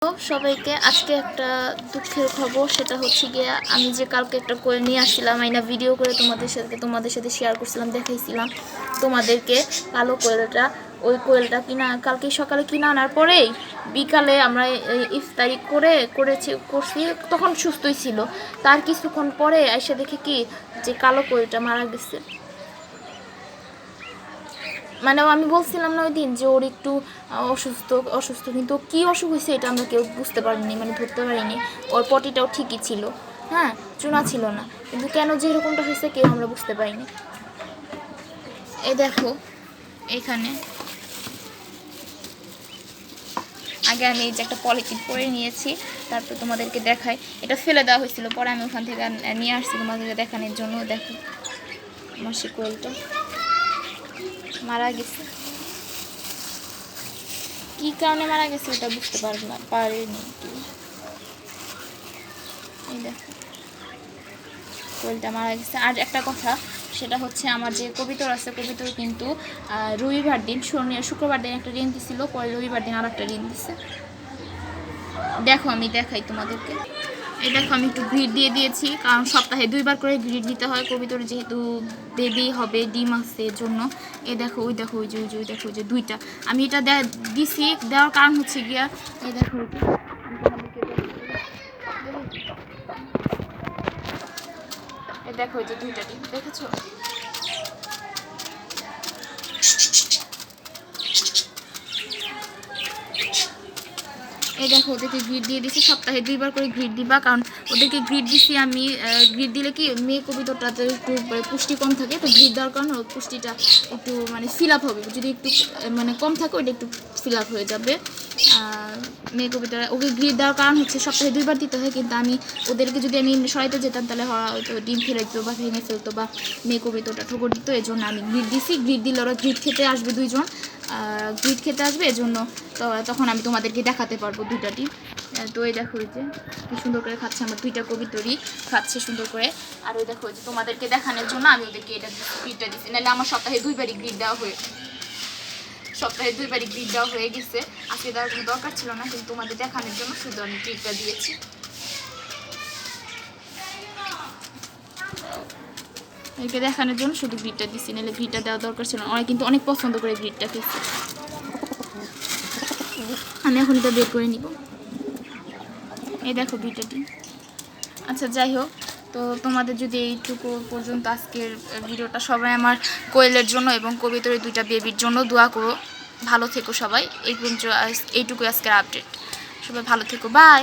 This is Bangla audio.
সবাইকে আজকে একটা দুঃখের খবর, সেটা হচ্ছে গিয়ে আমি যে কালকে একটা কোয়েল নিয়ে আসছিলাম, আইনা ভিডিও করে তোমাদের সাথে শেয়ার করছিলাম, দেখাইছিলাম তোমাদেরকে কালো কোয়েলটা। ওই কোয়েলটা কালকে সকালে কিনে আনার পরেই বিকালে আমরা ইফতারি করছি, তখন সুস্থই ছিল। তার কিছুক্ষণ পরে এসে দেখে কি যে কালো কোয়েলটা মারা গেছে। মানে আমি বলছিলাম না ওই দিন যে ওর একটু অসুস্থ কিন্তু কী অসুখ হয়েছে এটা আমরা কেউ বুঝতে পারিনি, মানে ধরতে পারিনি। ওর পটিটাও ঠিকই ছিল, হ্যাঁ, চুনা ছিল না, কিন্তু কেন যে এরকমটা হয়েছে কেউ আমরা বুঝতে পারিনি। এই দেখো এখানে আগে আমি এই যে একটা পলিথিন পরে নিয়েছি, তারপর তোমাদেরকে দেখাই। এটা ফেলে দেওয়া হয়েছিল, পরে আমি ওখান থেকে নিয়ে আসছি তোমাদেরকে দেখানোর জন্য। দেখো আমার সে কোয়েলটা মারা গেছে। কী কারণে মারা গেছে ওটা বুঝতে পারিনি। এই দেখো কোয়েলটা মারা গেছে। আর একটা কথা, সেটা হচ্ছে আমার যে কবিতর আছে, কবিতর কিন্তু রবিবার দিন শুক্রবার দিন একটা ঋণ দিছিল, পরে রবিবার দিন আর একটা ঋণ দিছে। দেখো আমি দেখাই তোমাদেরকে। এই দেখো আমি একটু গ্রিড দিয়ে দিয়েছি, কারণ সপ্তাহে 2বার করে গ্রিড দিতে হয় কবিতর, যেহেতু বেবি হবে, ডিম আসছে এর জন্য। এই দেখো ওই দেখো ওই যে 2টা আমি এটা দিছি। দেওয়ার কারণ হচ্ছে গিয়া এই দেখো এই দেখো ওই যে 2টা ডিম দেখেছো। এই দেখো ওদেরকে গ্রিড দিয়ে দিছি, সপ্তাহে 2বার করে গ্রিড দিবা, কারণ ওদেরকে গ্রিড দিছি আমি। গ্রিড দিলে কি মেয়ে কবিতরটাতে একটু পুষ্টি কম থাকে, তো গ্রিড দেওয়ার কারণে ওর পুষ্টিটা একটু মানে ফিল আপ হবে। যদি একটু মানে কম থাকে ওইটা একটু ফিল আপ হয়ে যাবে। মেয়ে কবিতরা ওকে গ্রিড দেওয়ার কারণ হচ্ছে সপ্তাহে 2বার দিতে হয়, কিন্তু আমি ওদেরকে যদি আমি সরাইতে যেতাম তাহলে হয়তো ডিম ফেলে দিত বা ভেঙে ফেলতো বা মেয়ে কবিতরটা ঠোকর দিত। এই জন্য আমি গ্রিড দিছি। গ্রিড দিলে ওরা গ্রিড খেতে আসবে, 2জন গ্রিড খেতে আসবে, এজন্য তখন আমি তোমাদেরকে দেখাতে পারবো 2টা ডিম। তো এই দেখো ওই যে কি সুন্দর করে খাচ্ছে, আমার 2টা কবিতরই খাচ্ছে সুন্দর করে। আর ওই দেখো যে তোমাদেরকে দেখানোর জন্য আমি ওদেরকে গ্রিডটা দিচ্ছি, নাহলে আমার সপ্তাহে 2বারই গ্রিড দেওয়া হয়ে গেছে। আজকে দেওয়ার কোনো দরকার ছিল না, কিন্তু তোমাদের দেখানোর জন্য শুধু আমি গ্রিডটা দিয়েছি। একে দেখানোর জন্য শুধু গ্রিডটা দিচ্ছি, নাহলে গ্রিডটা দেওয়া দরকার ছিল না। অনেক কিন্তু অনেক পছন্দ করে গ্রিডটা খেয়েছি। আমি এখন এটা বের করে নিব। এই দেখো ভিডিওটি। আচ্ছা যাই হোক, তো তোমাদের যদি এইটুকু পর্যন্ত আজকের ভিডিওটা, সবাই আমার কোয়েলের জন্য এবং কবিতরের 2টা বেবির জন্য দোয়া করো। ভালো থেকো সবাই। এইটুকু আজকের আপডেট। সবাই ভালো থেকো, বাই।